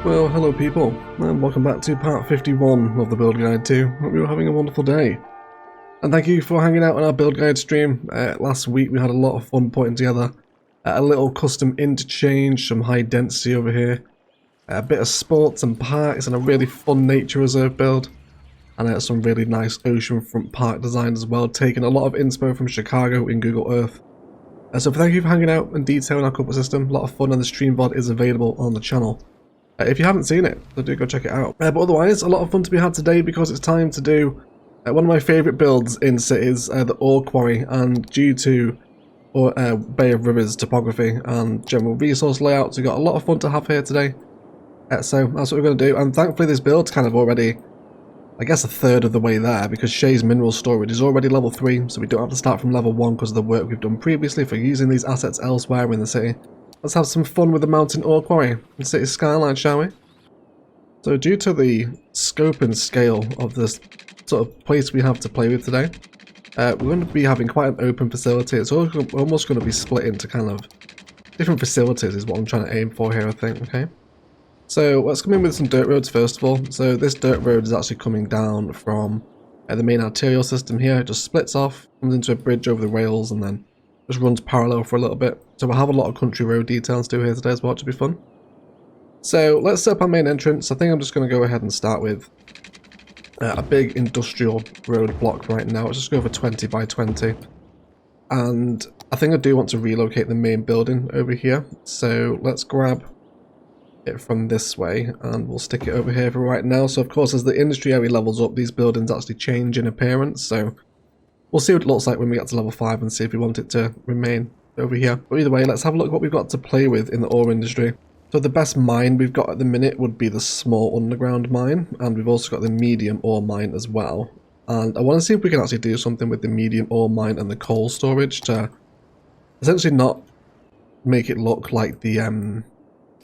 Well, hello people, and welcome back to part 51 of the build guide 2. Hope you're having a wonderful day. And thank you for hanging out on our build guide stream. Last week we had a lot of fun putting together a little custom interchange, some high density over here, a bit of sports and parks, and a really fun nature reserve build. And some really nice oceanfront park design as well, taking a lot of inspo from Chicago in Google Earth. So thank you for hanging out and detailing our comfort system. A lot of fun, and the stream VOD is available on the channel. If you haven't seen it, so do go check it out. But otherwise, a lot of fun to be had today because it's time to do one of my favourite builds in cities, the ore quarry, and due to Bay of Rivers topography and general resource layouts, we've got a lot of fun to have here today. So that's what we're going to do, and thankfully this build's kind of already, I guess, a third of the way there, because Shay's mineral storage is already level 3, so we don't have to start from level 1 because of the work we've done previously for using these assets elsewhere in the city. Let's have some fun with the mountain ore quarry and city skyline, shall we? So due to the scope and scale of this sort of place we have to play with today, we're going to be having quite an open facility. It's almost going to be split into kind of different facilities is what I'm trying to aim for here, I think, okay? So let's come in with some dirt roads first of all. So this dirt road is actually coming down from the main arterial system here. It just splits off, comes into a bridge over the rails, and then just runs parallel for a little bit. So we'll have a lot of country road details to do here today as well, which will be fun. So let's set up our main entrance. I think I'm just going to go ahead and start with a big industrial road block right now. Let's just go for 20 by 20. And I think I do want to relocate the main building over here. So let's grab it from this way and we'll stick it over here for right now. So of course, as the industry area levels up, these buildings actually change in appearance. So we'll see what it looks like when we get to level 5 and see if we want it to remain over here. But either way, let's have a look at what we've got to play with in the ore industry. So the best mine we've got at the minute would be the small underground mine, and we've also got the medium ore mine as well. And I want to see if we can actually do something with the medium ore mine and the coal storage to essentially not make it look like the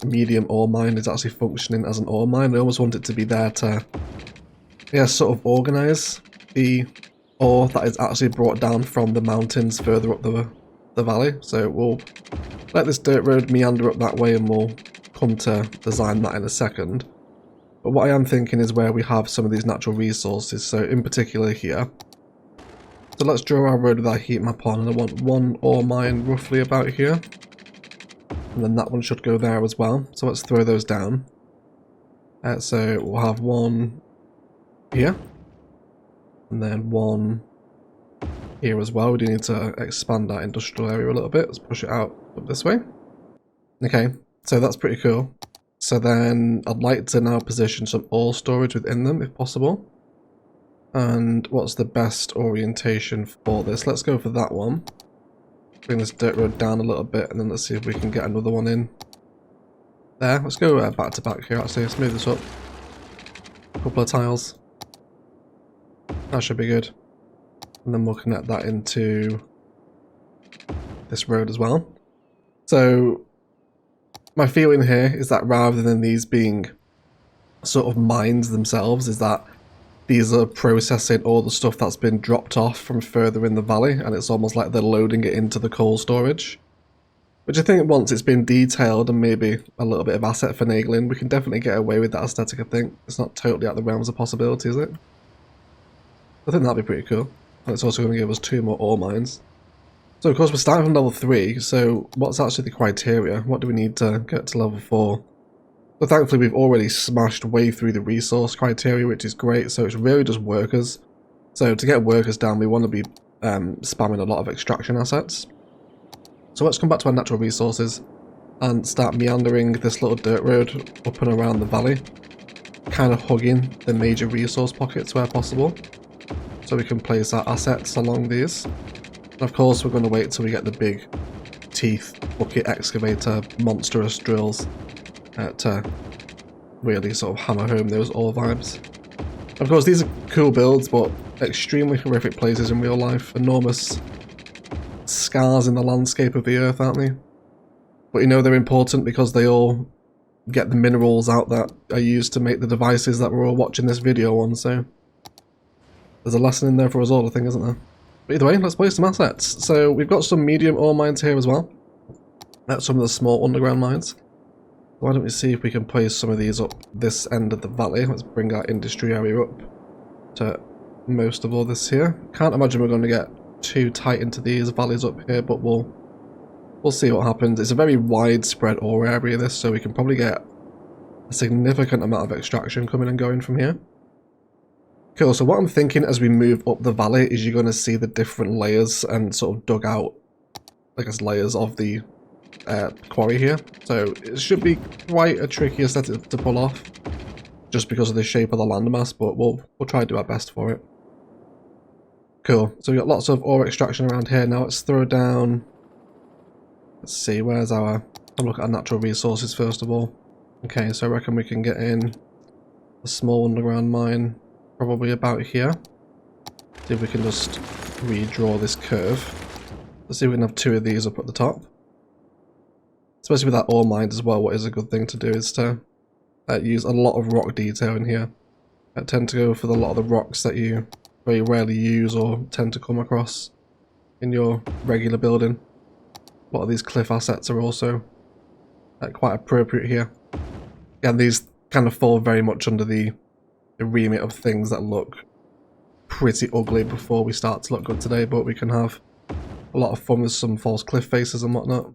medium ore mine is actually functioning as an ore mine. I almost want it to be there to, yeah, sort of organize the ore that is actually brought down from the mountains further up the valley. So we'll let this dirt road meander up that way and we'll come to design that in a second. But what I am thinking is where we have some of these natural resources, so in particular here. So let's draw our road with our heat map on, and I want one ore mine roughly about here. And then that one should go there as well. So let's throw those down. So we'll have one here. And then one here as well. We do need to expand our industrial area a little bit. Let's push it out up this way. Okay, so that's pretty cool. So then I'd like to now position some ore storage within them if possible. And what's the best orientation for this? Let's go for that one. Bring this dirt road down a little bit and then let's see if we can get another one in there. Let's go back to back here actually. Let's move this up a couple of tiles. That should be good. And then we'll connect that into this road as well. So my feeling here is that rather than these being sort of mines themselves, is that these are processing all the stuff that's been dropped off from further in the valley, and it's almost like they're loading it into the coal storage. Which I think once it's been detailed and maybe a little bit of asset finagling, we can definitely get away with that aesthetic, I think. It's not totally out the realms of possibility, is it? I think that'd be pretty cool. And it's also going to give us 2 more ore mines. So of course we're starting from level 3, so what's actually the criteria? What do we need to get to level 4? So thankfully we've already smashed way through the resource criteria, which is great, so it's really just workers. So to get workers down, we want to be spamming a lot of extraction assets. So let's come back to our natural resources and start meandering this little dirt road up and around the valley, kind of hugging the major resource pockets where possible. So we can place our assets along these. And of course we're going to wait till we get the big teeth bucket excavator monstrous drills to really sort of hammer home those ore vibes. Of course these are cool builds but extremely horrific places in real life. Enormous scars in the landscape of the earth, aren't they? But you know they're important because they all get the minerals out that are used to make the devices that we're all watching this video on, so there's a lesson in there for us all, I think, isn't there? But either way, let's place some assets. So we've got some medium ore mines here as well. That's some of the small underground mines. Why don't we see if we can place some of these up this end of the valley. Let's bring our industry area up to most of all this here. Can't imagine we're going to get too tight into these valleys up here, but we'll see what happens. It's a very widespread ore area this, so we can probably get a significant amount of extraction coming and going from here. Cool, so what I'm thinking as we move up the valley is you're going to see the different layers and sort of dug out, I guess, layers of the quarry here. So it should be quite a tricky aesthetic to pull off, just because of the shape of the landmass, but we'll try to do our best for it. Cool, so we've got lots of ore extraction around here. Now let's throw down, let's see, where's our, I'll look at our natural resources first of all. Okay, so I reckon we can get in a small underground mine, probably about here. See if we can just redraw this curve. Let's see if we can have two of these up at the top. Especially with that ore mine as well, what is a good thing to do is to use a lot of rock detail in here. I tend to go for a lot of the rocks that you very rarely use or tend to come across in your regular building. A lot of these cliff assets are also quite appropriate here. And these kind of fall very much under the remit of things that look pretty ugly before we start to look good today, but we can have a lot of fun with some false cliff faces and whatnot.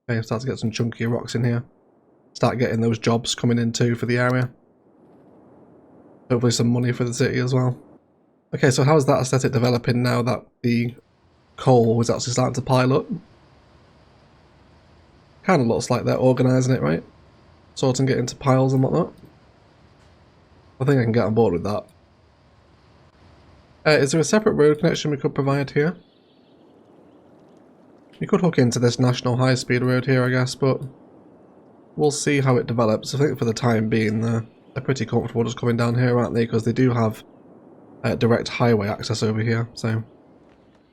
Okay, start to get some chunkier rocks in here. Start getting those jobs coming in too for the area. Hopefully some money for the city as well. Okay, so how's that aesthetic developing now that the coal is actually starting to pile up? Kind of looks like they're organising it, right? Sorting it into piles and whatnot. I think I can get on board with that. Is there a separate road connection we could provide here? We could hook into this national high-speed road here, I guess, but we'll see how it develops. I think for the time being, they're pretty comfortable just coming down here, aren't they? Because they do have direct highway access over here, so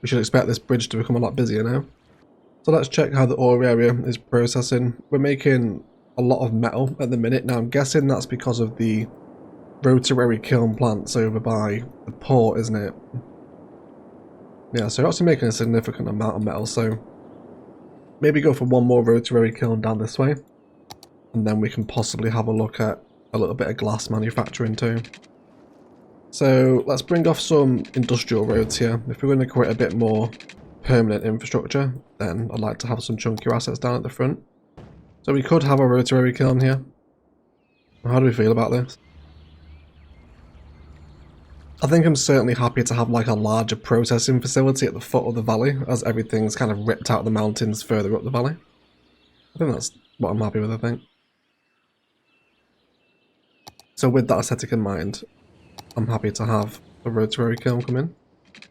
we should expect this bridge to become a lot busier now. So let's check how the ore area is processing. We're making a lot of metal at the minute. Now I'm guessing that's because of the rotary kiln plants over by the port, isn't it? Yeah, so we're actually making a significant amount of metal, so maybe go for one more rotary kiln down this way, and then we can possibly have a look at a little bit of glass manufacturing too. So let's bring off some industrial roads here. If we're going to create a bit more permanent infrastructure, then I'd like to have some chunkier assets down at the front. So we could have a rotary kiln here. How do we feel about this? I think I'm certainly happy to have like a larger processing facility at the foot of the valley, as everything's kind of ripped out of the mountains further up the valley. I think that's what I'm happy with, I think. So with that aesthetic in mind, I'm happy to have a rotary kiln come in.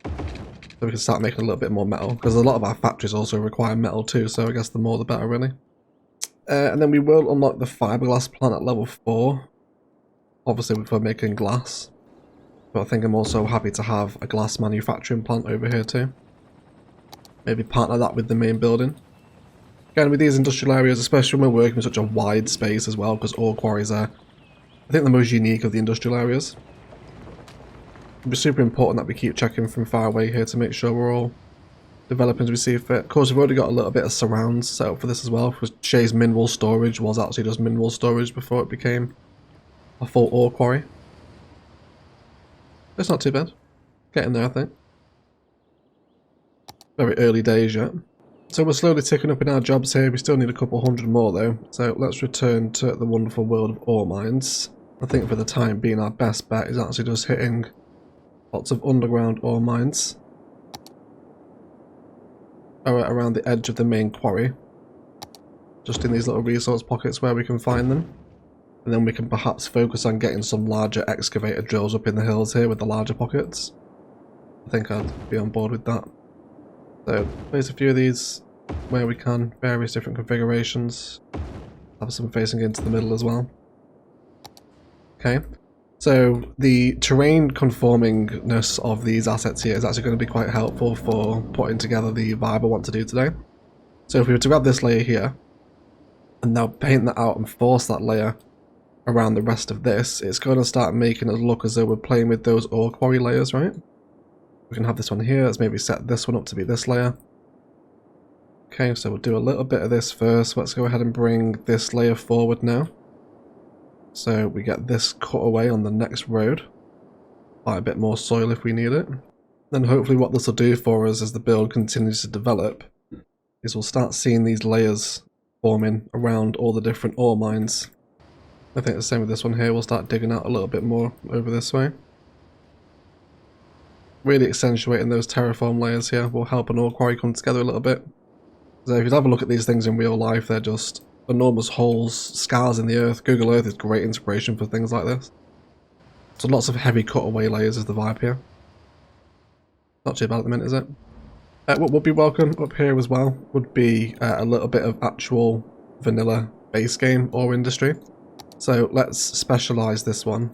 So we can start making a little bit more metal, because a lot of our factories also require metal too, so I guess the more the better really. And then we will unlock the fiberglass plant at level 4, obviously for making glass. But I think I'm also happy to have a glass manufacturing plant over here too. Maybe partner that with the main building. Again, with these industrial areas, especially when we're working with such a wide space as well, because ore quarries are, I think, the most unique of the industrial areas. It'll be super important that we keep checking from far away here to make sure we're all developing as we see fit. Of course, we've already got a little bit of surrounds set up for this as well, because Shay's mineral storage was actually just mineral storage before it became a full ore quarry. It's not too bad. Getting there, I think. Very early days yet. So we're slowly ticking up in our jobs here. We still need a couple hundred more though. So let's return to the wonderful world of ore mines. I think for the time being our best bet is actually just hitting lots of underground ore mines around the edge of the main quarry. Just in these little resource pockets where we can find them. And then we can perhaps focus on getting some larger excavator drills up in the hills here with the larger pockets. I think I'd be on board with that. So place a few of these where we can, various different configurations. Have some facing into the middle as well. Okay, so the terrain conformingness of these assets here is actually going to be quite helpful for putting together the vibe I want to do today. So if we were to grab this layer here, and now paint that out and force that layer around the rest of this, it's going to start making it look as though we're playing with those ore quarry layers, right? We can have this one here. Let's maybe set this one up to be this layer. Okay, so we'll do a little bit of this first. Let's go ahead and bring this layer forward now. So we get this cut away on the next road. Buy a bit more soil if we need it. Then hopefully what this will do for us as the build continues to develop is we'll start seeing these layers forming around all the different ore mines. I think the same with this one here. We'll start digging out a little bit more over this way. Really accentuating those terraform layers here will help an ore quarry come together a little bit. So if you have a look at these things in real life, they're just enormous holes, scars in the earth. Google Earth is great inspiration for things like this. So lots of heavy cutaway layers is the vibe here. Not too bad at the minute, is it? What would be welcome up here as well would be a little bit of actual vanilla base game ore industry. So let's specialise this one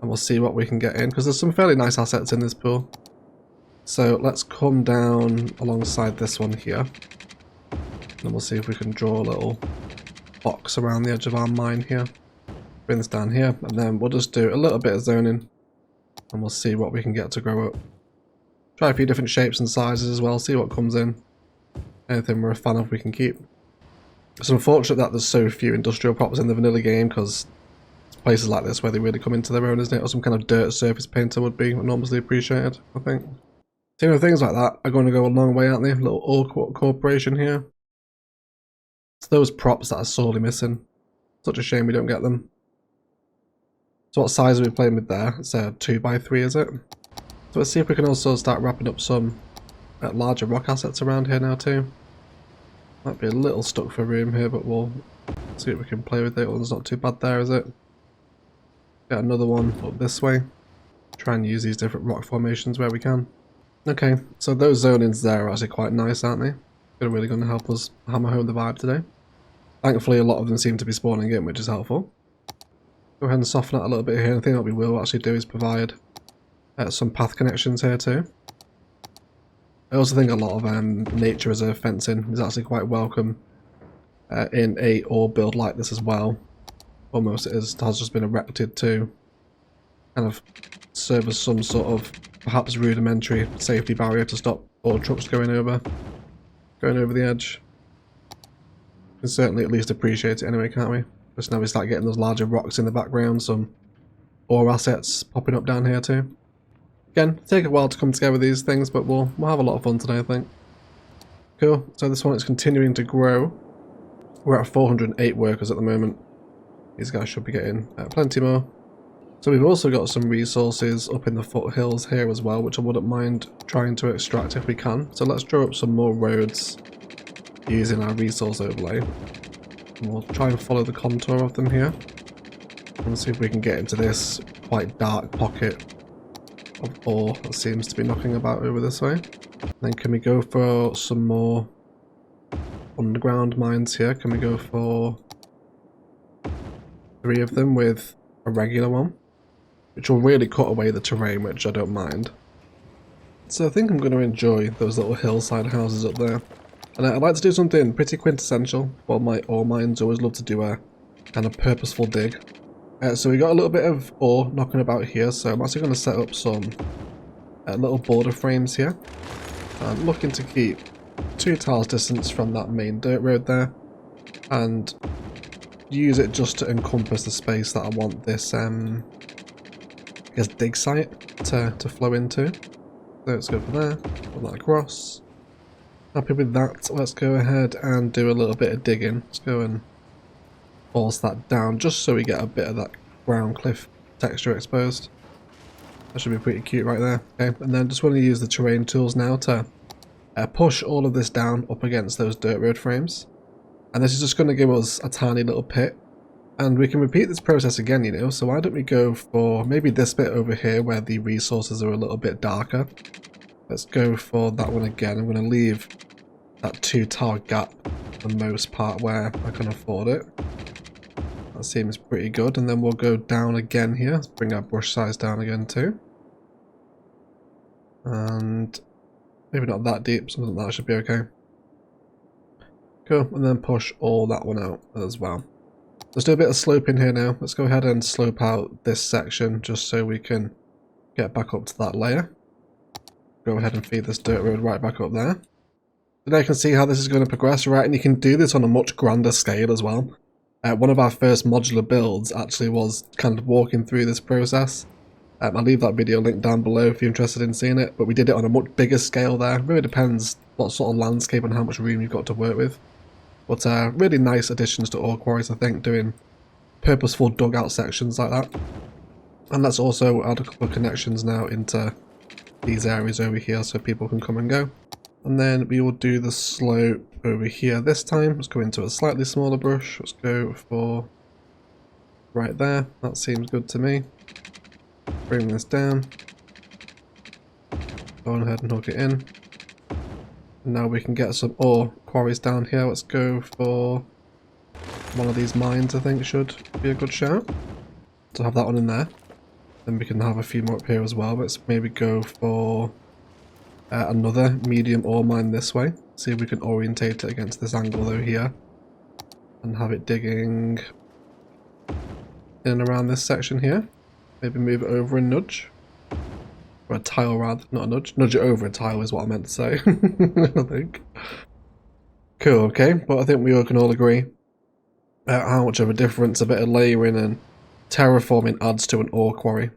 and we'll see what we can get in, because there's some fairly nice assets in this pool. So let's come down alongside this one here and we'll see if we can draw a little box around the edge of our mine here. Bring this down here and then we'll just do a little bit of zoning and we'll see what we can get to grow up. Try a few different shapes and sizes as well, see what comes in. Anything we're a fan of we can keep. It's unfortunate that there's so few industrial props in the vanilla game, because it's places like this where they really come into their own, isn't it? Or some kind of dirt surface painter would be enormously appreciated, I think. So, you know, things like that are going to go a long way, aren't they? Little Orchid corporation here. It's those props that are sorely missing. Such a shame we don't get them. So what size are we playing with there? It's a 2x3, is it? So let's see if we can also start wrapping up some larger rock assets around here now too. Might be a little stuck for room here, but we'll see what we can play with. It one's not too bad there, is it? Get another one up this way. Try and use these different rock formations where we can. Okay, so those zonings there are actually quite nice, aren't they? They're really going to help us hammer home the vibe today. Thankfully a lot of them seem to be spawning in, which is helpful. Go ahead and soften it a little bit here. I think what we will actually do is provide some path connections here too. I also think a lot of nature reserve fencing is actually quite welcome in a ore build like this as well. Almost it has just been erected to kind of serve as some sort of perhaps rudimentary safety barrier to stop ore trucks going over the edge. We can certainly at least appreciate it anyway, can't we? Just now we start getting those larger rocks in the background, some ore assets popping up down here too. Again, take a while to come together with these things, but we'll have a lot of fun today, I think. Cool, so this one is continuing to grow. We're at 408 workers at the moment. These guys should be getting plenty more. So we've also got some resources up in the foothills here as well, which I wouldn't mind trying to extract if we can. So let's draw up some more roads using our resource overlay. And we'll try and follow the contour of them here. And see if we can get into this quite dark pocket of ore that seems to be knocking about over this way. Then can we go for some more underground mines here? Can we go for 3 of them with a regular one? Which will really cut away the terrain, which I don't mind. So I think I'm going to enjoy those little hillside houses up there. And I'd like to do something pretty quintessential. Well, my ore mines always love to do a kind of purposeful dig. So we got a little bit of ore knocking about here, so I'm actually going to set up some little border frames here. I'm looking to keep 2 tiles distance from that main dirt road there, and use it just to encompass the space that I want this I guess dig site to flow into. So let's go for there, put that across. Happy with that. Let's go ahead and do a little bit of digging. Let's go and force that down just so we get a bit of that ground cliff texture exposed. That should be pretty cute right there. Okay, and then just want to use the terrain tools now to push all of this down up against those dirt road frames. And this is just going to give us a tiny little pit. And we can repeat this process again, you know, so why don't we go for maybe this bit over here where the resources are a little bit darker. Let's go for that one again. I'm going to leave that 2 tile gap for the most part where I can afford it. That seems pretty good, and then we'll go down again here. Let's bring our brush size down again too. And maybe not that deep, something like that should be okay. Cool, and then push all that one out as well. Let's do a bit of sloping here now. Let's go ahead and slope out this section just so we can get back up to that layer. Go ahead and feed this dirt road right back up there. Now you can see how this is going to progress, right? And you can do this on a much grander scale as well. One of our first modular builds actually was kind of walking through this process. I'll leave that video linked down below if you're interested in seeing it, but we did it on a much bigger scale there. It really depends what sort of landscape and how much room you've got to work with. But really nice additions to ore quarries, I think, doing purposeful dugout sections like that. And let's also add a couple of connections now into these areas over here so people can come and go. And then we will do the slope over here this time. Let's go into a slightly smaller brush. Let's go for right there. That seems good to me. Bring this down. Go on ahead and hook it in. And now we can get some ore quarries down here. Let's go for one of these mines, I think should be a good shout. So have that one in there. Then we can have a few more up here as well. Let's maybe go for another medium ore mine this way. See if we can orientate it against this angle over here. And have it digging in and around this section here. Maybe move it over a nudge. Or a tile rather, not a nudge. Nudge it over a tile is what I meant to say. I think. Cool, okay. But I think we all can all agree how much of a difference a bit of layering and terraforming adds to an ore quarry.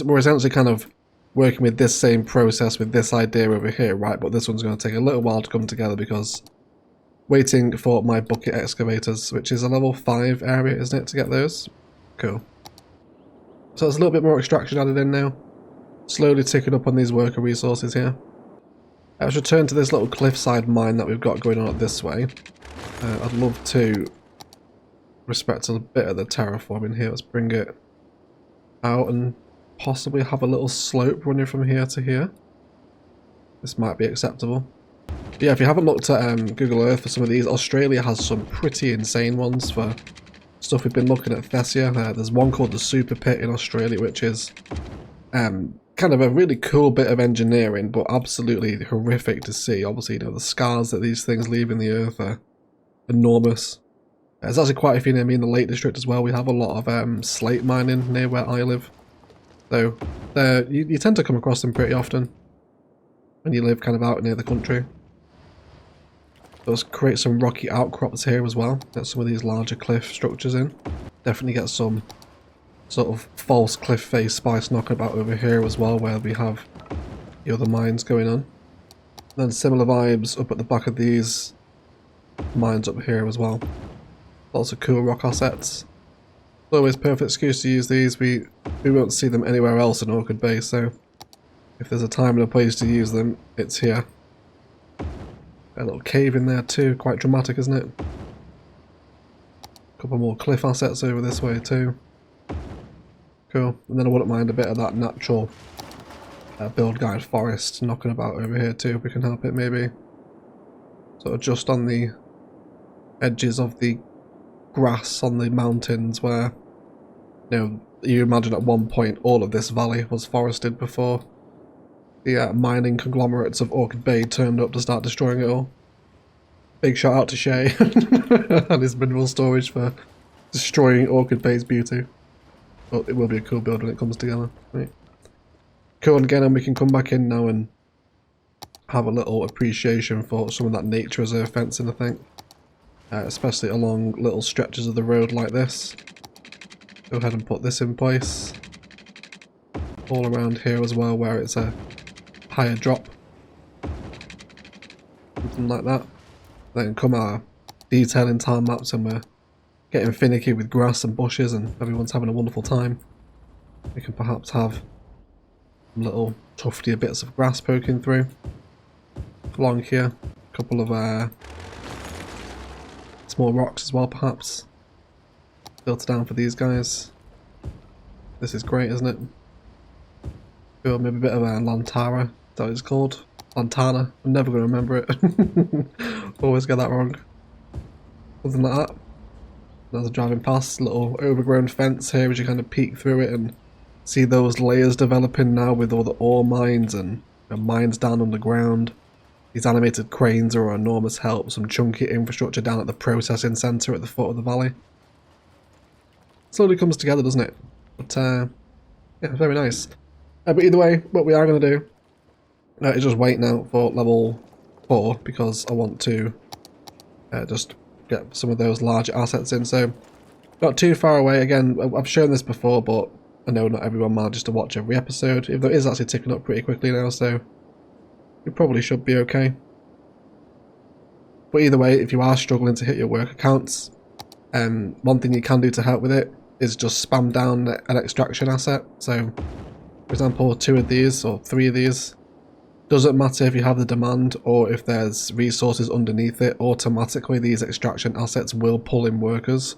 We're essentially kind of working with this same process with this idea over here, right? But this one's going to take a little while to come together because waiting for my bucket excavators, which is a level 5 area, isn't it, to get those? Cool. So there's a little bit more extraction added in now. Slowly ticking up on these worker resources here. Let's return to this little cliffside mine that we've got going on up this way. I'd love to respect a bit of the terraforming here. Let's bring it out and possibly have a little slope running from here to here. This might be acceptable. But yeah, if you haven't looked at Google Earth for some of these, Australia has some pretty insane ones for stuff we've been looking at Thessia. There's one called the Super Pit in Australia, which is kind of a really cool bit of engineering, but absolutely horrific to see. Obviously, you know, the scars that these things leave in the earth are enormous. There's actually quite a few near me in the Lake District as well. We have a lot of slate mining near where I live. So you tend to come across them pretty often when you live kind of out near the country. Let's create some rocky outcrops here as well. Get some of these larger cliff structures in. Definitely get some sort of false cliff face spice knocking about over here as well, where we have the other mines going on. Then similar vibes up at the back of these mines up here as well. Lots of cool rock assets. Always perfect excuse to use these. We won't see them anywhere else in Orchid Bay, so if there's a time and a place to use them, it's here. A little cave in there too, quite dramatic, isn't it? A couple more cliff assets over this way too. Cool. And then I wouldn't mind a bit of that natural build guide forest knocking about over here too, if we can help it maybe. Sort of just on the edges of the grass on the mountains where, you know, you imagine at one point all of this valley was forested before the mining conglomerates of Orchid Bay turned up to start destroying it all. Big shout out to Shay and his mineral storage for destroying Orchid Bay's beauty. But it will be a cool build when it comes together. Right. Cool, and again, and we can come back in now and have a little appreciation for some of that nature reserve fencing, I think. Especially along little stretches of the road like this. Go ahead and put this in place. All around here as well, where it's a higher drop. Something like that. Then come our detailing time-lapse and we're getting finicky with grass and bushes and everyone's having a wonderful time. We can perhaps have some little tuftier bits of grass poking through. Along here, a couple of small rocks as well perhaps. Filter down for these guys. This is great, isn't it? Cool, maybe a bit of a lantara, is that what it's called? Lantana, I'm never going to remember it. Always get that wrong. Something like that. As a driving past, little overgrown fence here as you kind of peek through it and see those layers developing now with all the ore mines and mines down underground. These animated cranes are an enormous help, some chunky infrastructure down at the processing centre at the foot of the valley. Slowly comes together, doesn't it? But yeah, very nice. But either way, what we are going to do is just wait now for level 4 because I want to just get some of those larger assets in. So not too far away. Again, I've shown this before, but I know not everyone manages to watch every episode. If there is actually ticking up pretty quickly now, so you probably should be okay. But either way, if you are struggling to hit your work accounts, one thing you can do to help with it is just spam down an extraction asset. So, for example, 2 of these or 3 of these. Doesn't matter if you have the demand or if there's resources underneath it, automatically these extraction assets will pull in workers.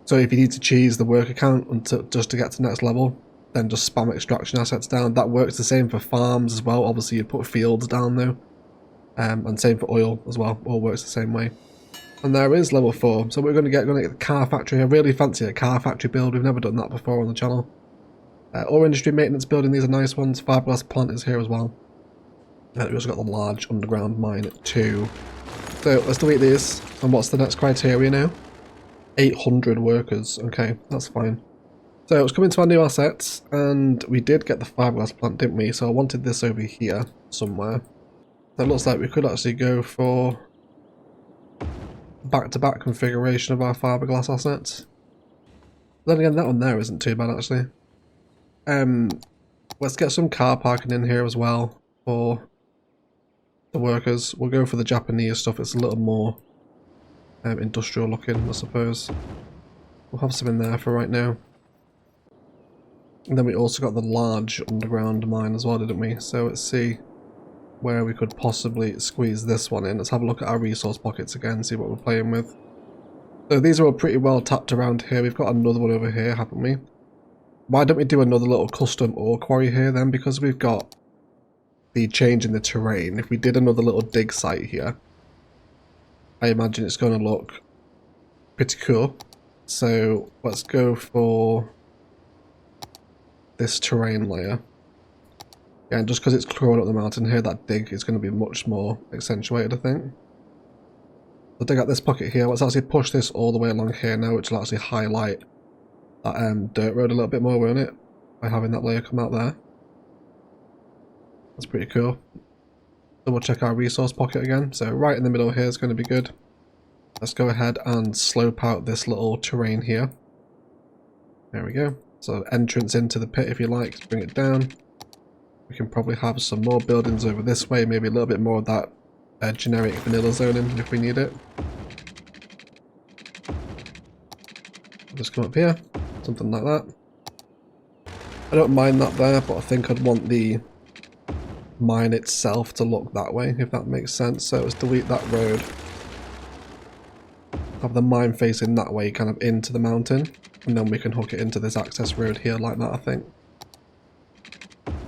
So if you need to cheese the work account just to get to the next level, then just spam extraction assets down. That works the same for farms as well. Obviously you'd put fields down though. And same for oil as well, all works the same way. And there is level 4, so we're going to get the car factory. I really fancy a car factory build, we've never done that before on the channel. Ore industry maintenance building, these are nice ones. Fiberglass plant is here as well. And we've also got the large underground mine too. So let's delete these. And what's the next criteria now? 800 workers. Okay, that's fine. So let's come into our new assets, and we did get the fiberglass plant, didn't we? So I wanted this over here somewhere. So it looks like we could actually go for back-to-back configuration of our fiberglass assets. Then again, that one there isn't too bad actually. Let's get some car parking in here as well for the workers. We'll go for the Japanese stuff. It's a little more industrial looking, I suppose. We'll have some in there for right now. And then we also got the large underground mine as well, didn't we? So let's see where we could possibly squeeze this one in. Let's have a look at our resource pockets again, see what we're playing with. So these are all pretty well tapped around here. We've got another one over here, haven't we? Why don't we do another little custom ore quarry here then? Because we've got the change in the terrain. If we did another little dig site here, I imagine it's going to look pretty cool. So let's go for this terrain layer. Yeah, and just because it's crawling up the mountain here, that dig is going to be much more accentuated, I think. So dig out this pocket here. Let's actually push this all the way along here now, which will actually highlight that dirt road a little bit more, won't it? By having that layer come out there. That's pretty cool. Double check our resource pocket again. So right in the middle here is going to be good. Let's go ahead and slope out this little terrain here. There we go. So entrance into the pit if you like, bring it down. We can probably have some more buildings over this way, maybe a little bit more of that generic vanilla zoning if we need it. Just come up here, something like that. I don't mind that there, but I think I'd want the mine itself to look that way, if that makes sense. So let's delete that road. Have the mine facing that way, kind of into the mountain, and then we can hook it into this access road here like that, I think.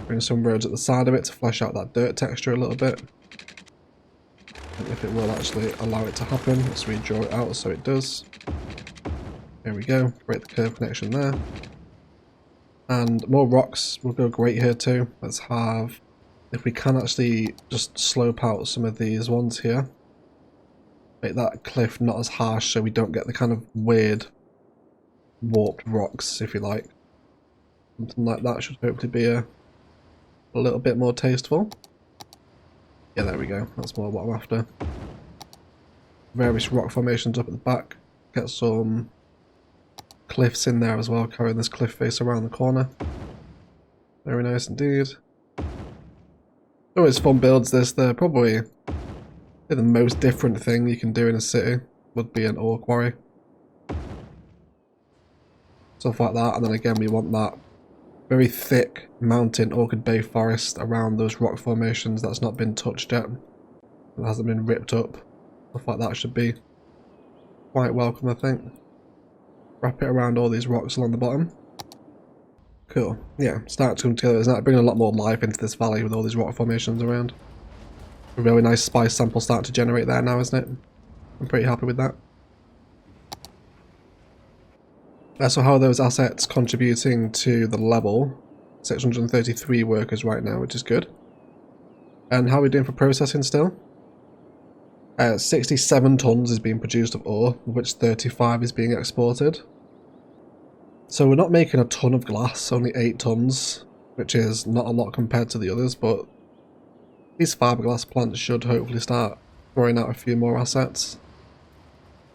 Bring some roads at the side of it to flesh out that dirt texture a little bit. And if it will actually allow it to happen, let's redraw it out so it does. There we go, break the curve connection there. And more rocks will go great here too. Let's have, if we can actually just slope out some of these ones here. Make that cliff not as harsh so we don't get the kind of weird warped rocks, if you like. Something like that should hopefully be a little bit more tasteful. Yeah, there we go. That's more what I'm after. Various rock formations up at the back. Get some cliffs in there as well, carrying this cliff face around the corner. Very nice indeed. Always fun builds this. They're probably the most different thing you can do in a city would be an ore quarry. Stuff like that, and then again we want that very thick mountain Orchid Bay forest around those rock formations that's not been touched yet. It hasn't been ripped up. Stuff like that should be quite welcome, I think. Wrap it around all these rocks along the bottom. Cool. Yeah, start to come together. It's not bringing a lot more life into this valley with all these rock formations around. A really nice spice sample starting to generate there now, isn't it? I'm pretty happy with that. So how are those assets contributing to the level? 633 workers right now, which is good. And how are we doing for processing still? 67 tons is being produced of ore, of which 35 is being exported. So we're not making a ton of glass, only 8 tons, which is not a lot compared to the others, but These fiberglass plants should hopefully start throwing out a few more assets.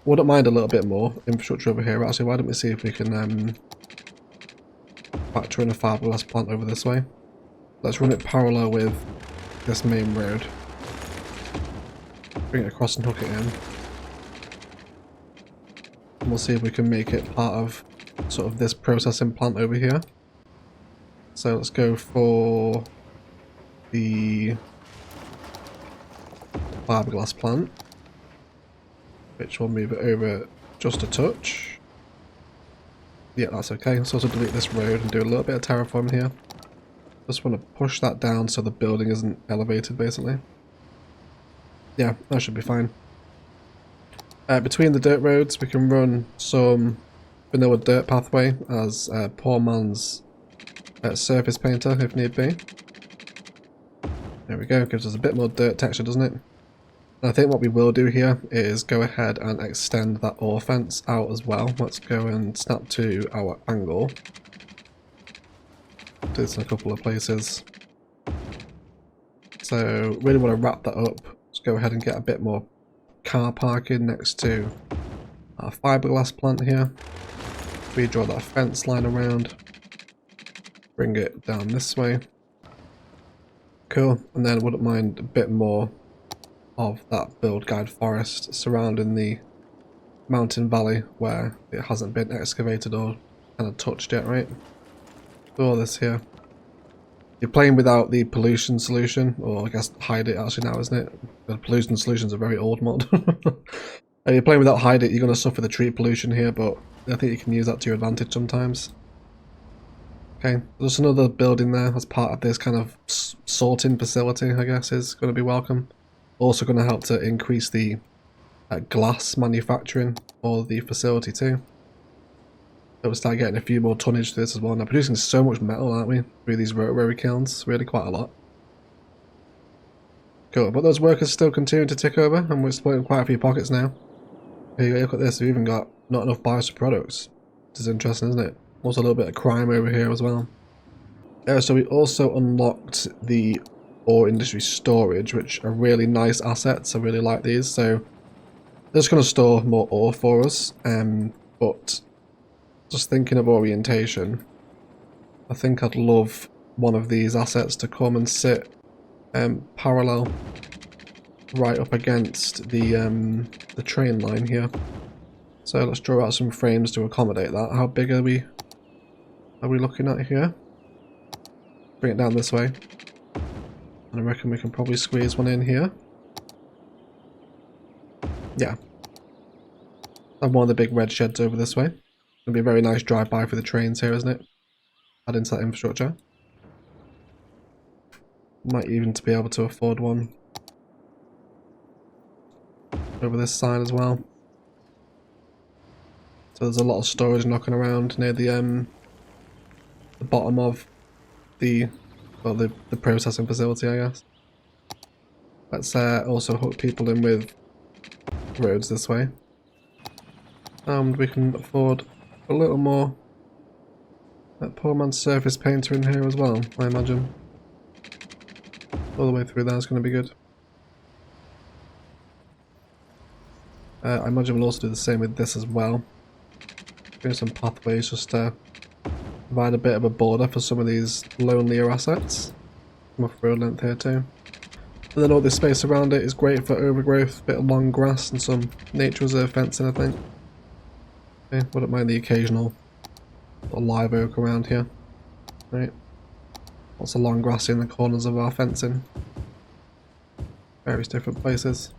Wouldn't mind a little bit more infrastructure over here. Actually, why don't we see if we can factor in a fiberglass plant over this way. Let's run it parallel with this main road. Bring it across and hook it in. And we'll see if we can make it part of sort of this processing plant over here. So let's go for the fiberglass plant, which will move it over just a touch. Yeah, that's okay. Let's also delete this road and do a little bit of terraforming here. Just want to push that down so the building isn't elevated, basically. Yeah, that should be fine. Between the dirt roads, we can run some vanilla dirt pathway as poor man's surface painter, if need be. There we go, gives us a bit more dirt texture, doesn't it? And I think what we will do here is go ahead and extend that ore fence out as well. Let's go and snap to our angle. Do this in a couple of places. So really want to wrap that up. Let's go ahead and get a bit more car parking next to our fiberglass plant here. Redraw that fence line around. Bring it down this way. Cool. And then wouldn't mind a bit more of that build guide forest surrounding the mountain valley where it hasn't been excavated or kind of touched yet, right? Do all this here. You're playing without the pollution solution, or I guess hide it actually now, isn't it? The pollution solution is a very old mod. If you're playing without hide it, you're going to suffer the tree pollution here, but I think you can use that to your advantage sometimes. Okay, there's another building there as part of this kind of sorting facility, I guess, is going to be welcome. Also going to help to increase the glass manufacturing for the facility too. So we'll start getting a few more tonnage to this as well. Now producing so much metal, aren't we? Through these rotary kilns, really quite a lot. Cool, but those workers still continue to tick over, and we're exploiting quite a few pockets now. Here you go, look at this, we've even got not enough buyers for products. This is interesting, isn't it? Also a little bit of crime over here as well. So we also unlocked the ore industry storage, which are really nice assets. I really like these. So they're just going to store more ore for us. But just thinking of orientation, I think I'd love one of these assets to come and sit parallel right up against the train line here. So let's draw out some frames to accommodate that. How big are we looking at here? Bring it down this way. And I reckon we can probably squeeze one in here. Yeah. And one of the big red sheds over this way. It'll be a very nice drive-by for the trains here, isn't it? Add into that infrastructure. Might even to be able to afford one over this side as well. So there's a lot of storage knocking around near the bottom of the processing facility, I guess. Let's also hook people in with roads this way. And we can afford a little more that poor man's surface painter in here as well, I imagine. All the way through there is going to be good. I imagine we'll also do the same with this as well. Do some pathways just to provide a bit of a border for some of these lonelier assets. Some off road length here too. And then all this space around it is great for overgrowth, bit of long grass and some nature reserve fencing, I think. Okay, wouldn't mind the occasional live oak around here. Right. Lots of long grass in the corners of our fencing. Various different places.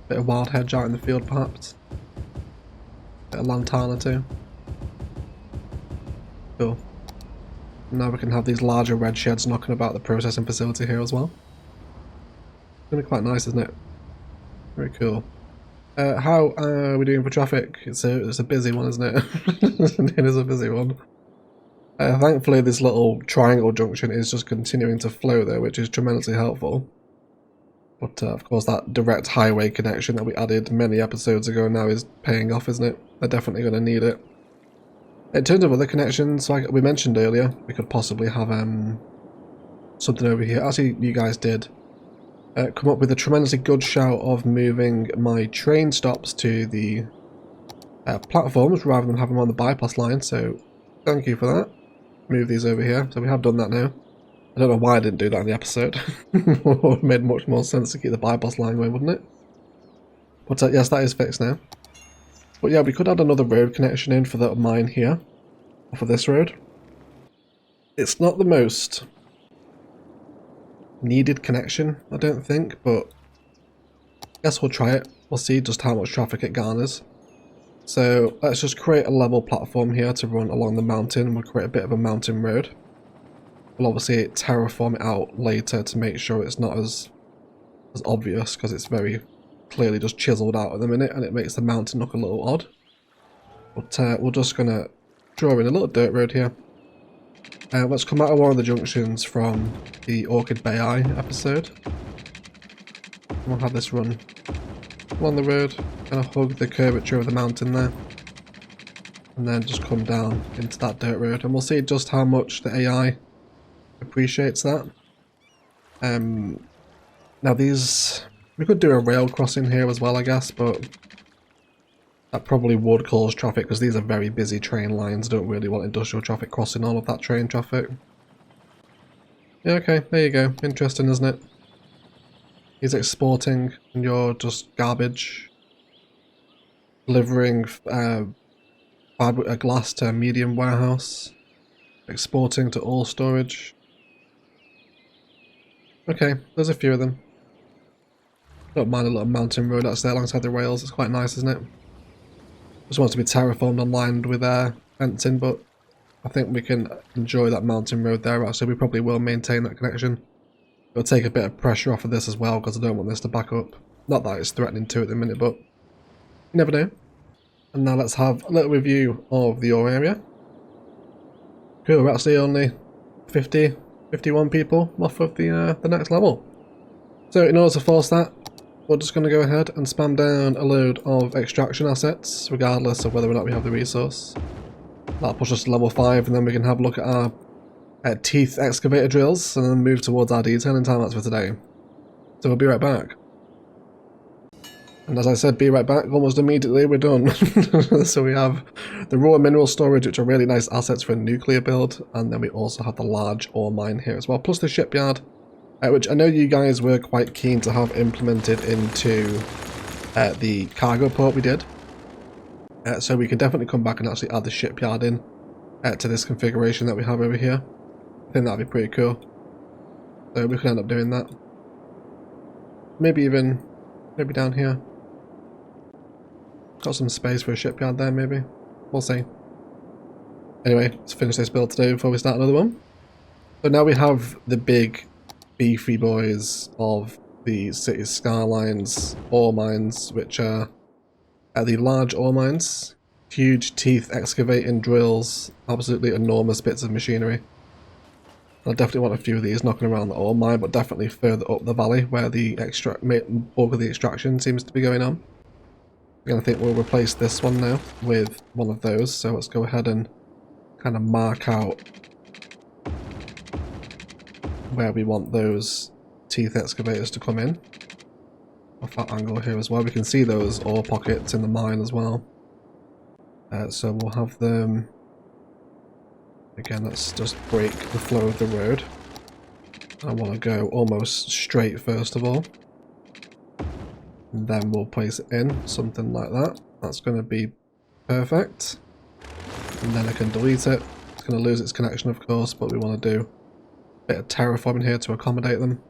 Bit of wild hedge out in the field perhaps. Bit of lantana too. Cool. Now we can have these larger red sheds knocking about the processing facility here as well. It's going to be quite nice, isn't it? Very cool. How are we doing for traffic? It's a busy one, isn't it? It is a busy one. Thankfully this little triangle junction is just continuing to flow there, which is tremendously helpful. But of course that direct highway connection that we added many episodes ago now is paying off, isn't it? They're definitely going to need it. In terms of other connections, like we mentioned earlier, we could possibly have something over here. Actually, you guys did come up with a tremendously good shout of moving my train stops to the platforms rather than having them on the bypass line, so thank you for that. Move these over here, so we have done that now. I don't know why I didn't do that in the episode. It would have made much more sense to keep the bypass line going, wouldn't it? But yes, that is fixed now. But yeah, we could add another road connection in for the mine here, or for this road. It's not the most needed connection, I don't think, but I guess we'll try it. We'll see just how much traffic it garners. So let's just create a level platform here to run along the mountain. We'll create a bit of a mountain road. We'll obviously terraform it out later to make sure it's not as obvious, because it's very clearly just chiseled out at the minute and it makes the mountain look a little odd. But we're just going to draw in a little dirt road here. Let's come out of one of the junctions from the Orchid Bay Eye episode. We'll have this run along the road, kind of hug the curvature of the mountain there, and then just come down into that dirt road, and we'll see just how much the AI appreciates that. Now these, we could do a rail crossing here as well, I guess, but that probably would cause traffic because these are very busy train lines. Don't really want industrial traffic crossing all of that train traffic. Yeah, okay, there you go. Interesting, isn't it? He's exporting and you're just garbage. Delivering a glass to a medium warehouse. Exporting to all storage. Okay, there's a few of them. Don't mind a little mountain road that's there alongside the rails. It's quite nice, isn't it? Just wants to be terraformed and lined with fencing, but I think we can enjoy that mountain road there. Actually, we probably will maintain that connection. It'll take a bit of pressure off of this as well, because I don't want this to back up. Not that it's threatening to at the minute, but you never know. And now let's have a little review of the ore area. Cool, we're actually only 51 people off of the next level. So in order to force that, we're just going to go ahead and spam down a load of extraction assets, regardless of whether or not we have the resource. That'll push us to level 5, and then we can have a look at our teeth excavator drills, and then move towards our detailing time-lapse for today. So we'll be right back. And as I said, be right back, almost immediately we're done. So we have the raw mineral storage, which are really nice assets for a nuclear build, and then we also have the large ore mine here as well, plus the shipyard, which I know you guys were quite keen to have implemented into the cargo port we did. So we can definitely come back and actually add the shipyard in to this configuration that we have over here. I think that'd be pretty cool. So we could end up doing that. Maybe down here. Got some space for a shipyard there, maybe. We'll see. Anyway, let's finish this build today before we start another one. So now we have the big beefy boys of the city's Skylines ore mines, which are the large ore mines. Huge teeth excavating drills, absolutely enormous bits of machinery. I definitely want a few of these knocking around the ore mine, but definitely further up the valley where the bulk of the extraction seems to be going on. Again, I think we'll replace this one now with one of those, so let's go ahead and kind of mark out where we want those teeth excavators to come in. Off that angle here as well, we can see those ore pockets in the mine as well. So we'll have them. Again, let's just break the flow of the road. I want to go almost straight first of all. And then we'll place it in, something like that. That's going to be perfect. And then I can delete it. It's going to lose its connection, of course, but we want to do a bit of terraforming here to accommodate them.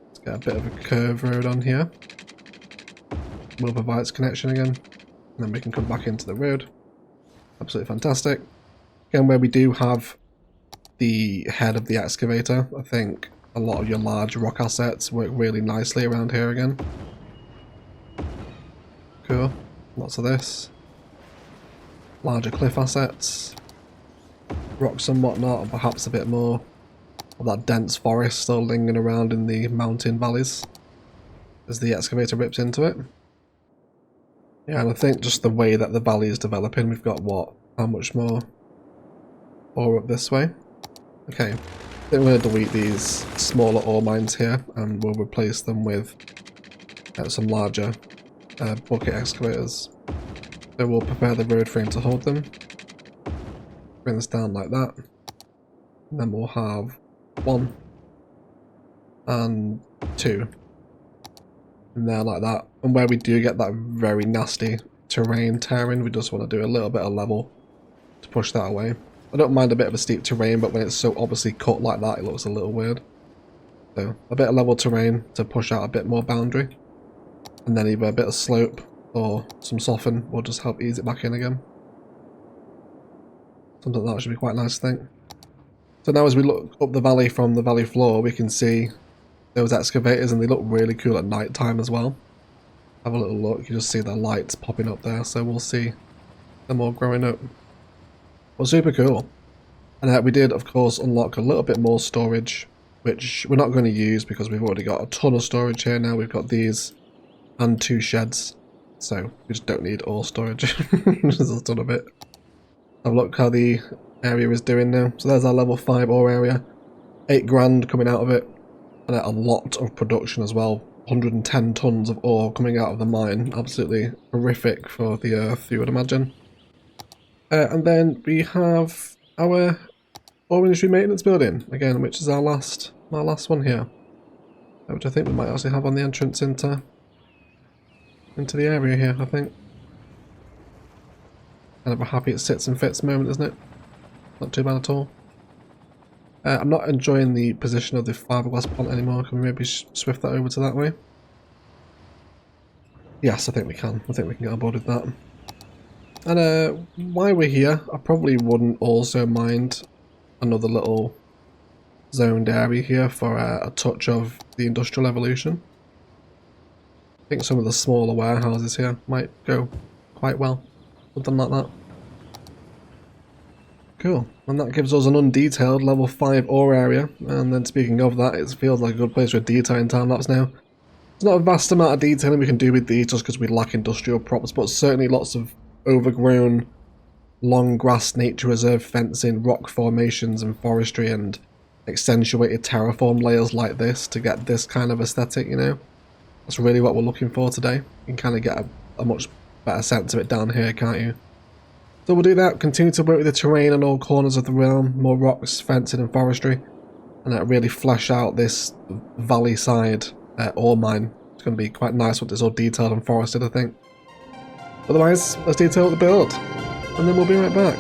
Let's get a bit of a curve road on here. We'll provide its connection again. And then we can come back into the road. Absolutely fantastic. Again, where we do have the head of the excavator, I think a lot of your large rock assets work really nicely around here again. Cool. Lots of this. Larger cliff assets. Rocks and whatnot, and perhaps a bit more of that dense forest still lingering around in the mountain valleys as the excavator rips into it. Yeah, and I think just the way that the valley is developing, we've got what? How much more? Or up this way. Okay, Then we're going to delete these smaller ore mines here, and we'll replace them with some larger bucket excavators. So we'll prepare the road frame to hold them. Bring this down like that. And then we'll have 1 and 2 in there like that. And where we do get that very nasty terrain tearing, we just want to do a little bit of level to push that away. I don't mind a bit of a steep terrain, but when it's so obviously cut like that, it looks a little weird. So a bit of level terrain to push out a bit more boundary. And then either a bit of slope or some soften will just help ease it back in again. Something like that should be quite nice, I think. So now as we look up the valley from the valley floor, we can see those excavators, and they look really cool at night time as well. Have a little look, you just see the lights popping up there, so we'll see them all growing up. Well, super cool. And we did, of course, unlock a little bit more storage, which we're not going to use because we've already got a ton of storage here now. We've got these and 2 sheds, so we just don't need all storage. Just a ton of it. Have a look how the area is doing now. So there's our level 5 ore area. 8 grand coming out of it. And a lot of production as well. 110 tons of ore coming out of the mine. Absolutely horrific for the earth, you would imagine. And then we have our ore industry maintenance building again, which is our last one here, which I think we might actually have on the entrance into the area here. I think kind of a happy it sits and fits moment, isn't it? Not too bad at all. I'm not enjoying the position of the fiberglass plant anymore. Can we maybe swift that over to that way? Yes, I think we can. I think we can get on board with that. And while we're here, I probably wouldn't also mind another little zoned area here for a touch of the industrial evolution. I think some of the smaller warehouses here might go quite well. Something like that. Cool, and that gives us an undetailed level 5 ore area, and then speaking of that, it feels like a good place for a detailing time-lapse now. There's not a vast amount of detailing we can do with these just because we lack industrial props, but certainly lots of overgrown, long grass nature reserve fencing, rock formations and forestry, and accentuated terraform layers like this to get this kind of aesthetic, you know. That's really what we're looking for today. You can kind of get a much better sense of it down here, can't you? So we'll do that, continue to work with the terrain on all corners of the realm, more rocks, fencing and forestry, and really flesh out this valley side ore mine. It's going to be quite nice once it's all detailed and forested, I think. Otherwise, let's detail the build, and then we'll be right back.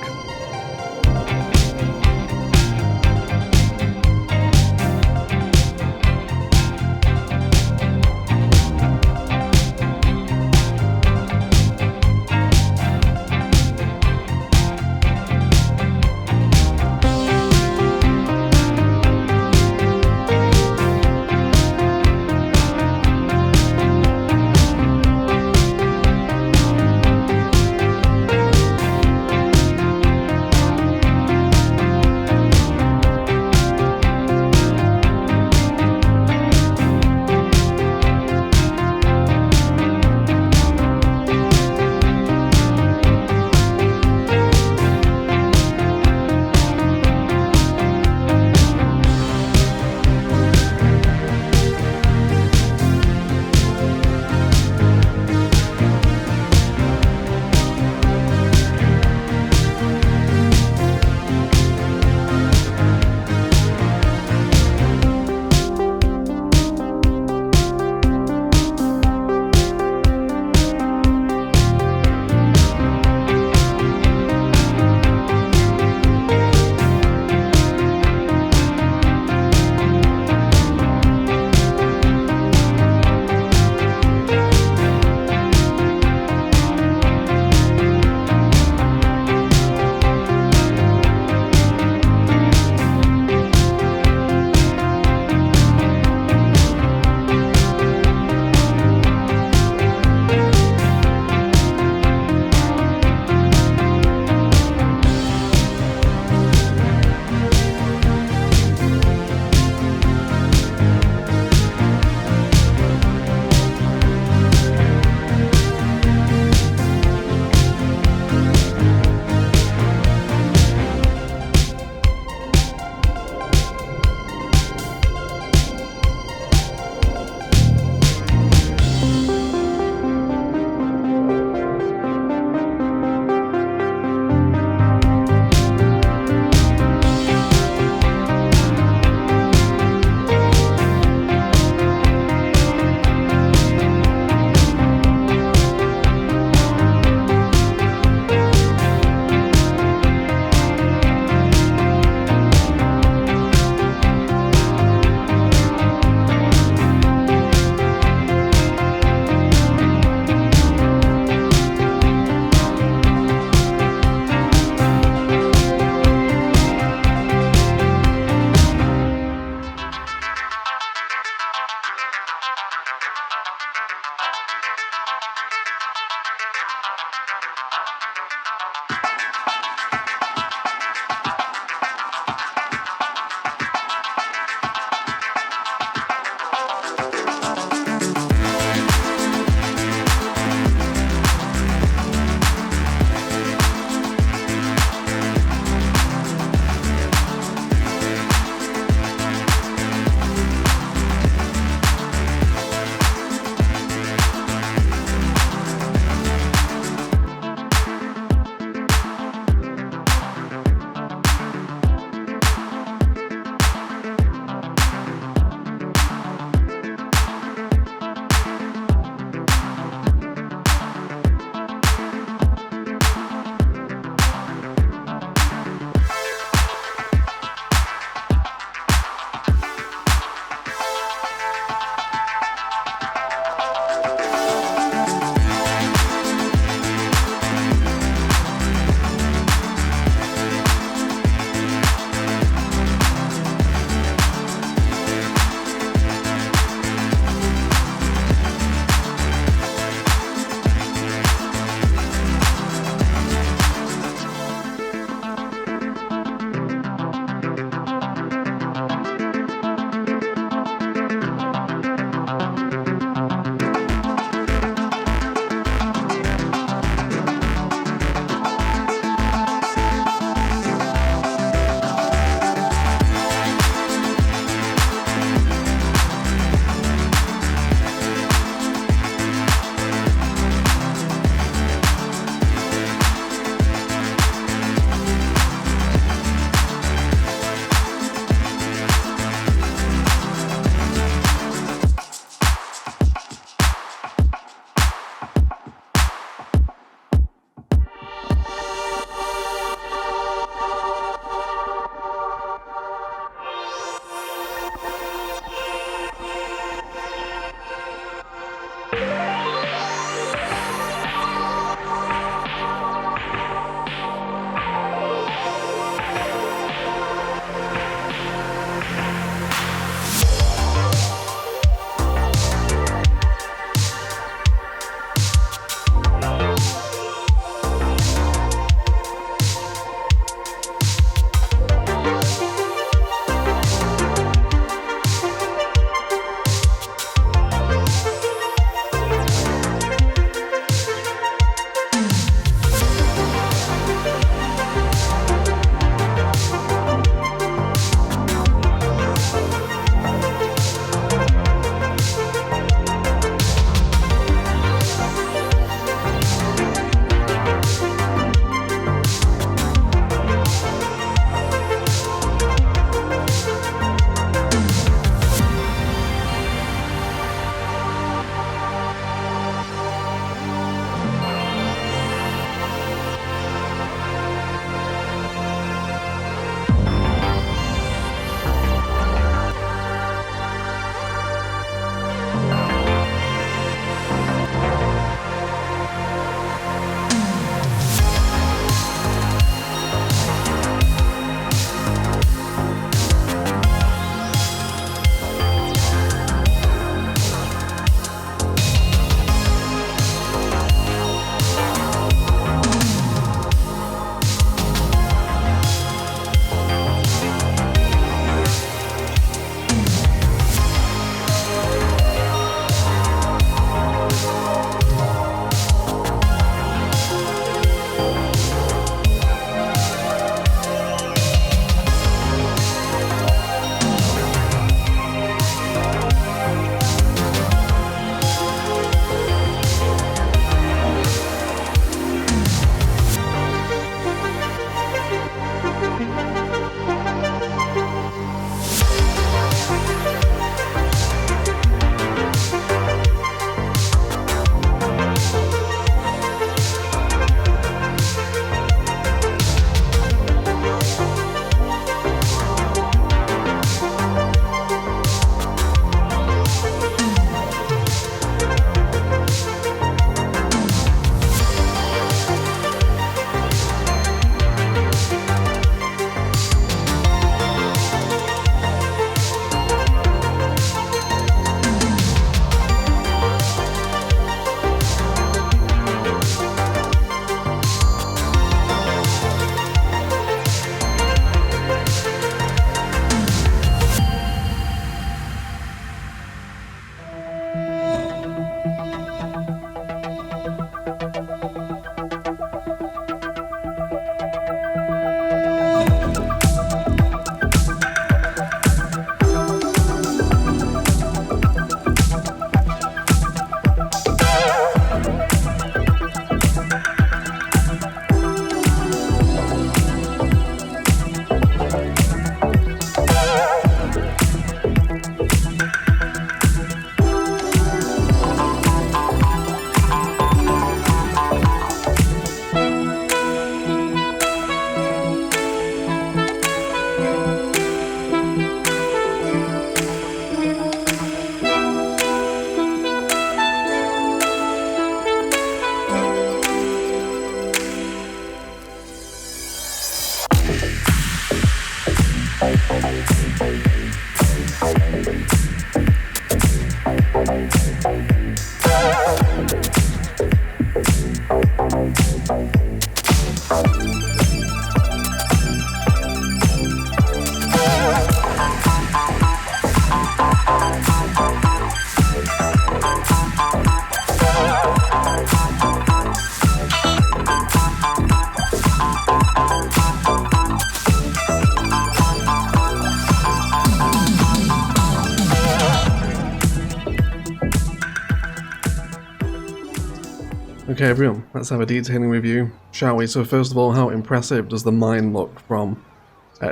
Okay everyone, let's have a detailing review, shall we? So first of all, how impressive does the mine look from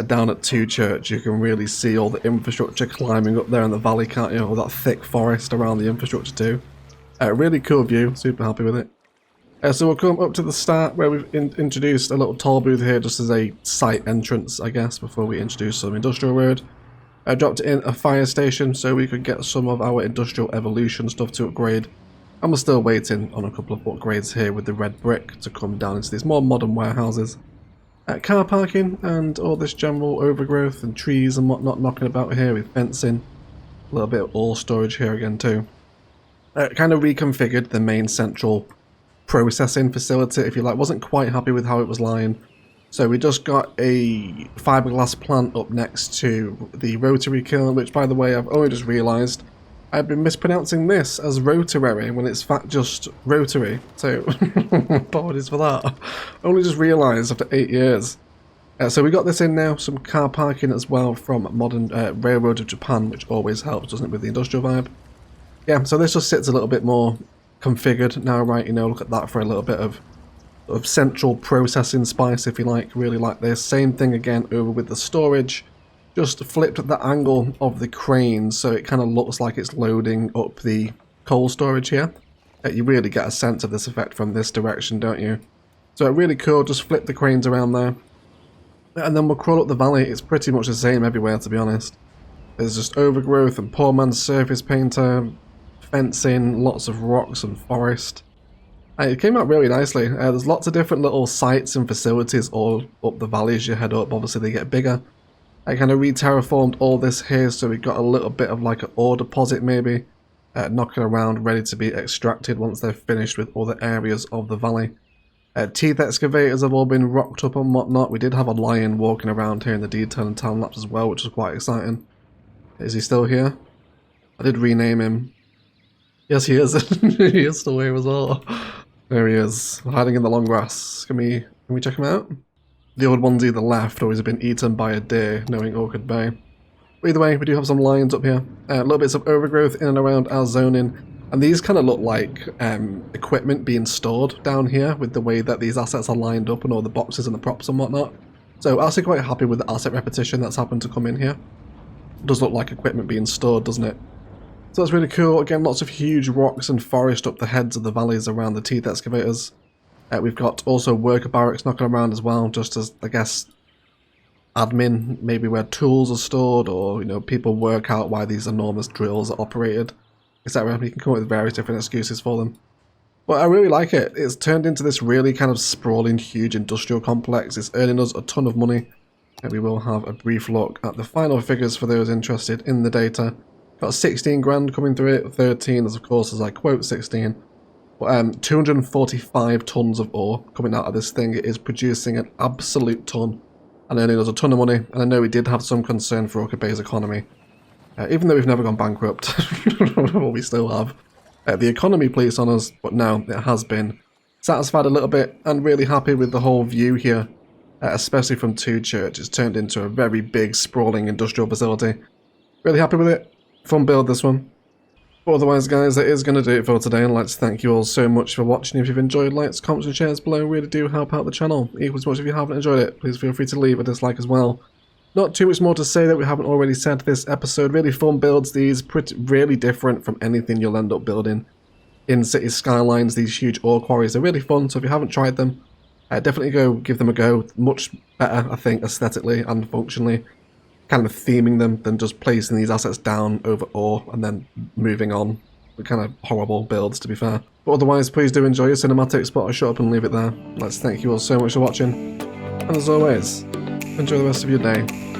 down at 2 Church? You can really see all the infrastructure climbing up there in the valley, can't you? All that thick forest around the infrastructure too. Really cool view, super happy with it. So we'll come up to the start where we've introduced a little toll booth here just as a site entrance, I guess, before we introduce some industrial road. I dropped in a fire station so we could get some of our industrial evolution stuff to upgrade. And we're still waiting on a couple of upgrades here with the red brick to come down into these more modern warehouses. Car parking and all this general overgrowth and trees and whatnot knocking about here with fencing. A little bit of ore storage here again too. Kind of reconfigured the main central processing facility, if you like. Wasn't quite happy with how it was lying. So we just got a fiberglass plant up next to the rotary kiln, which by the way I've only just realised I've been mispronouncing this as rotary when it's fact just rotary, so apologies for that. Only just realised after 8 years. So we got this in now, some car parking as well from Modern Railroad of Japan, which always helps, doesn't it, with the industrial vibe. Yeah, so this just sits a little bit more configured now, right? You know, look at that for a little bit of central processing spice, if you like. Really like this. Same thing again over with the storage. Just flipped the angle of the crane so it kind of looks like it's loading up the coal storage here. You really get a sense of this effect from this direction, don't you? So really cool, just flip the cranes around there. And then we'll crawl up the valley. It's pretty much the same everywhere, to be honest. There's just overgrowth and poor man's surface painter, fencing, lots of rocks and forest. It came out really nicely. There's lots of different little sites and facilities all up the valley as you head up. Obviously they get bigger. I kind of re-terraformed all this here, so we got a little bit of like an ore deposit maybe, knocking around ready to be extracted once they're finished with other areas of the valley. Teeth excavators have all been rocked up and whatnot. We did have a lion walking around here in the detail and time-lapse as well, which was quite exciting. Is he still here? I did rename him. Yes, he is. He is still here as well. There he is, hiding in the long grass. Can we check him out? The old onesie the left, or he's been eaten by a deer, knowing Orchid Bay. But either way, we do have some lions up here. Little bits of overgrowth in and around our zoning. And these kind of look like equipment being stored down here with the way that these assets are lined up and all the boxes and the props and whatnot. So actually quite happy with the asset repetition that's happened to come in here. It does look like equipment being stored, doesn't it? So that's really cool. Again, lots of huge rocks and forest up the heads of the valleys around the teeth excavators. We've got also worker barracks knocking around as well, just as, I guess, admin, maybe where tools are stored, or, you know, people work out why these enormous drills are operated, etc. You can come up with various different excuses for them. But I really like it. It's turned into this really kind of sprawling, huge industrial complex. It's earning us a ton of money. And we will have a brief look at the final figures for those interested in the data. Got 16 grand coming through it, 13 as of course as I quote 16. 245 tons of ore coming out of this thing. It is producing an absolute ton and earning us a ton of money. And I know we did have some concern for Orchid Bay's economy, even though we've never gone bankrupt. Well, we still have the economy police on us, but no, it has been satisfied a little bit and really happy with the whole view here, especially from 2 Church. It's turned into a very big sprawling industrial facility. Really happy with it. Fun build, this one. But otherwise, guys, that is going to do it for today. I'd like to thank you all so much for watching. If you've enjoyed, likes, comments and shares below really do help out the channel. Equally as much if you haven't enjoyed it, please feel free to leave a dislike as well. Not too much more to say that we haven't already said this episode. Really fun builds, these really different from anything you'll end up building in City Skylines. These huge ore quarries are really fun, so if you haven't tried them, definitely go give them a go. Much better, I think, aesthetically and functionally. Kind of theming them than just placing these assets down over ore and then moving on. Kind of horrible builds, to be fair. But otherwise, please do enjoy your cinematics, but I'll shut up and leave it there. Let's thank you all so much for watching. And as always, enjoy the rest of your day.